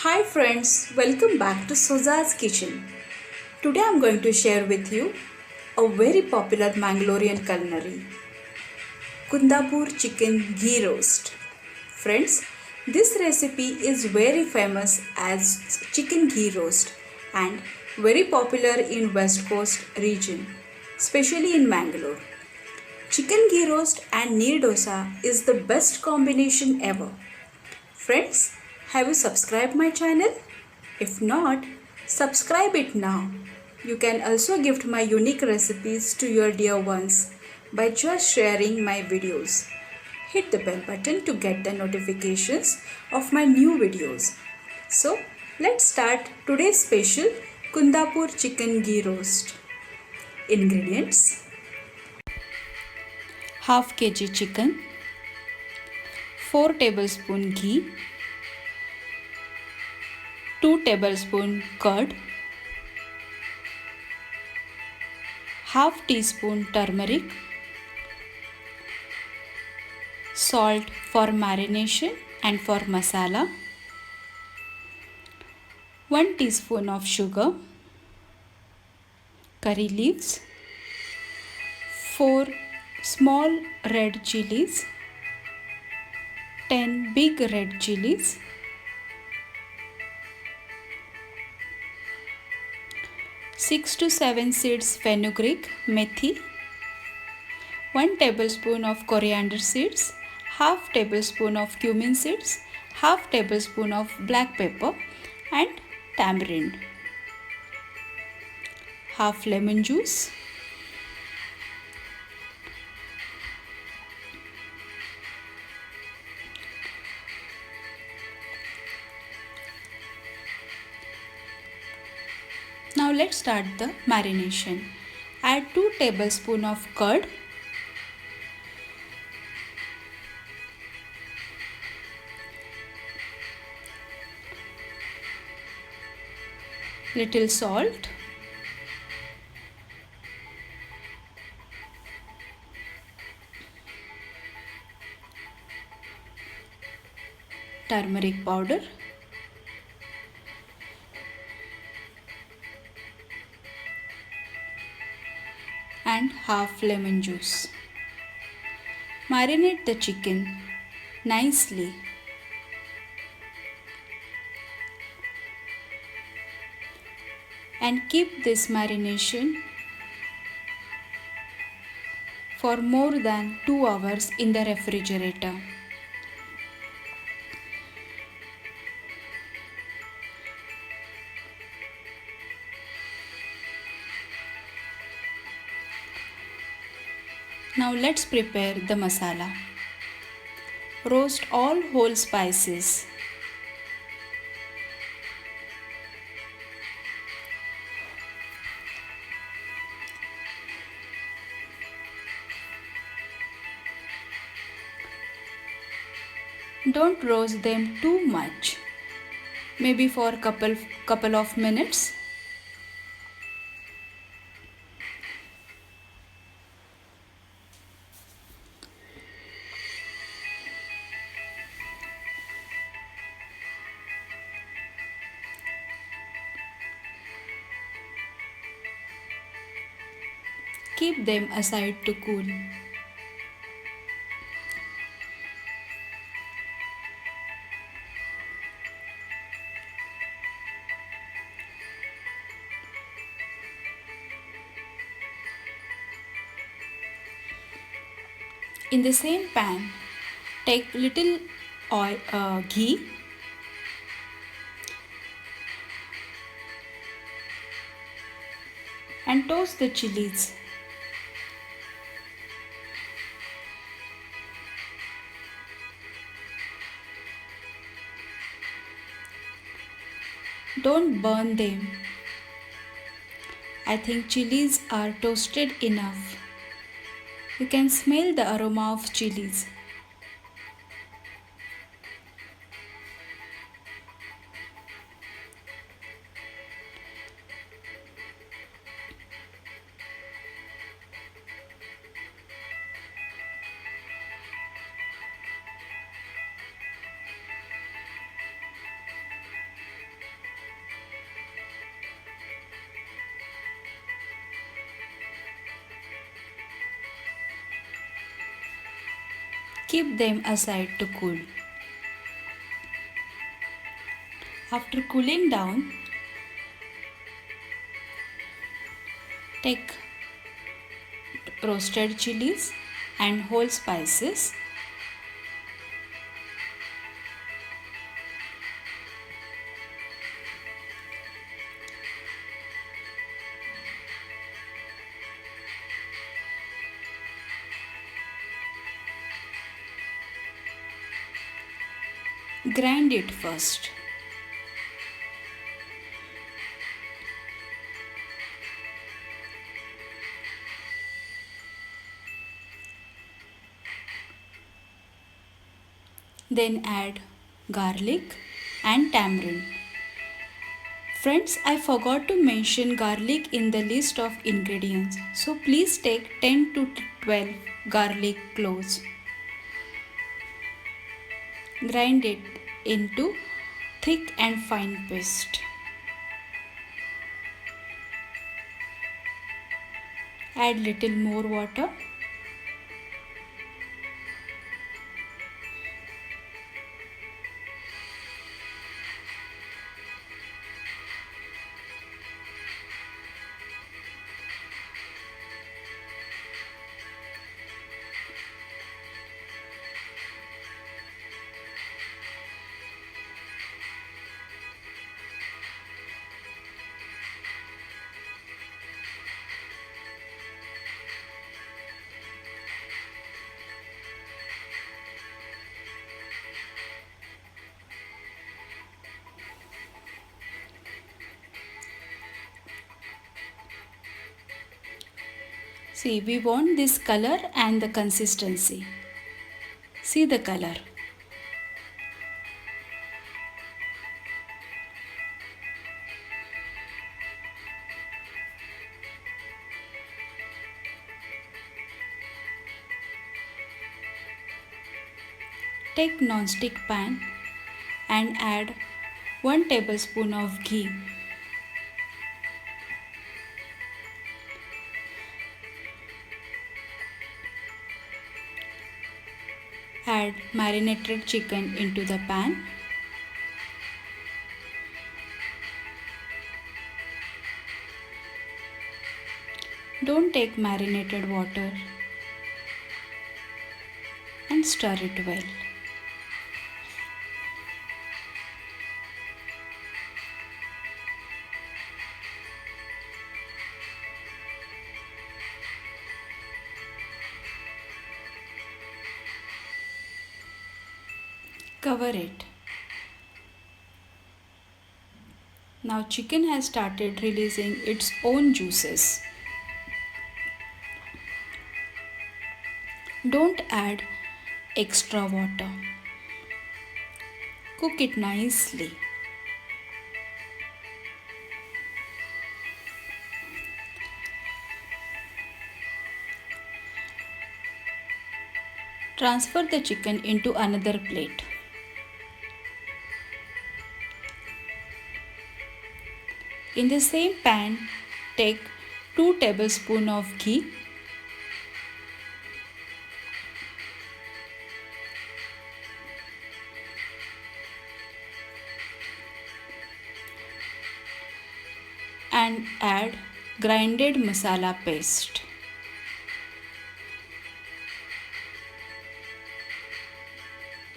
Hi friends, welcome back to Souza's kitchen. Today I'm going to share with you a very popular Mangalorean culinary, Kundapur chicken ghee roast. Friends, this recipe is very famous as chicken ghee roast and very popular in West Coast region, especially in Mangalore. Chicken ghee roast and neer dosa is the best combination ever. Friends, have you subscribed my channel? If not, subscribe it now. You can also gift my unique recipes to your dear ones by just sharing my videos. Hit the bell button to get the notifications of my new videos. So, let's start today's special Kundapur chicken ghee roast. Ingredients: half kg chicken, 4 tablespoon ghee, 2 tablespoon curd, half teaspoon turmeric, salt for marination and for masala, 1 teaspoon of sugar, curry leaves, 4 small red chilies, 10 big red chilies, 6 to 7 seeds fenugreek methi, 1 tablespoon of coriander seeds, half tablespoon of cumin seeds, half tablespoon of black pepper and tamarind, half lemon juice, Now let's start the marination. Add 2 tablespoons of curd, little salt, turmeric powder, and half lemon juice. Marinate the chicken nicely. And keep this marination for more than 2 hours in the refrigerator. Now let's prepare the masala. Roast all whole spices. Don't roast them too much, maybe for a couple of minutes. Keep them aside to cool. In the same pan, take little ghee, and toast the chilies. Don't burn them. I think chilies are toasted enough. You can smell the aroma of chilies. Keep them aside to cool. After cooling down, take roasted chilies and whole spices. Grind it first. Then add garlic and tamarind. Friends, I forgot to mention garlic in the list of ingredients, so please take 10 to 12 garlic cloves. Grind it into thick and fine paste. Add little more water. See, we want this color and the consistency. See the color. Take non-stick pan and add 1 tablespoon of ghee. Add marinated chicken into the pan. Don't take marinated water and stir it well. Cover it. Now chicken has started releasing its own juices. Don't add extra water. Cook it nicely. Transfer the chicken into another plate. In the same pan, take 2 tablespoons of ghee. And add grinded masala paste.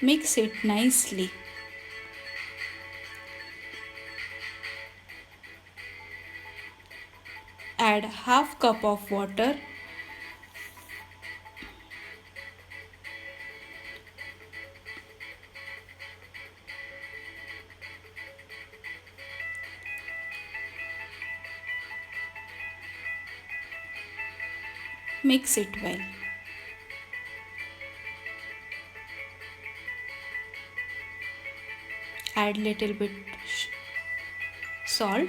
Mix it nicely. Add half cup of water. Mix it well. Add little bit salt.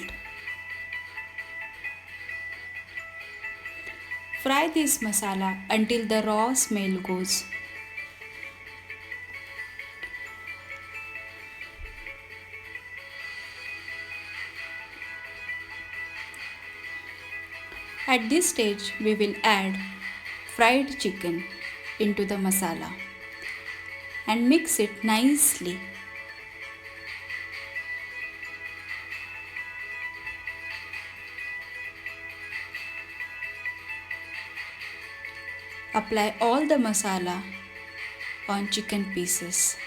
Fry this masala until the raw smell goes. At this stage, we will add fried chicken into the masala. and mix it nicely. Apply all the masala on chicken pieces.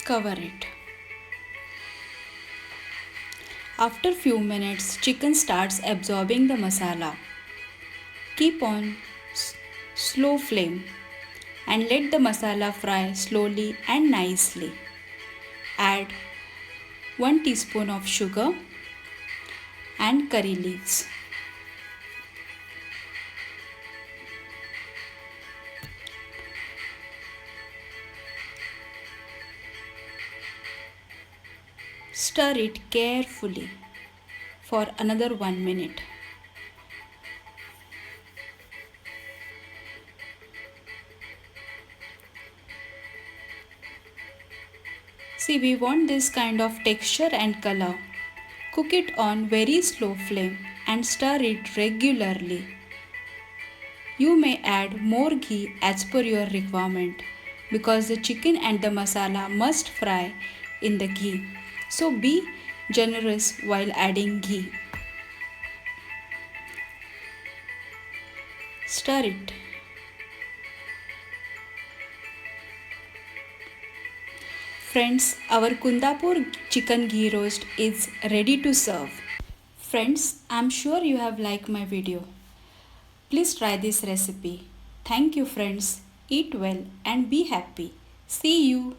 Cover it. After few minutes, chicken starts absorbing the masala. Keep on slow flame and let the masala fry slowly and nicely. Add 1 teaspoon of sugar and curry leaves. Stir it carefully for another 1 minute. See, we want this kind of texture and color. Cook it on very slow flame and stir it regularly. You may add more ghee as per your requirement because the chicken and the masala must fry in the ghee. So be generous while adding ghee. Stir it. Friends, our Kundapur chicken ghee roast is ready to serve. Friends, I'm sure you have liked my video. Please try this recipe. Thank you friends. Eat well and be happy. See you.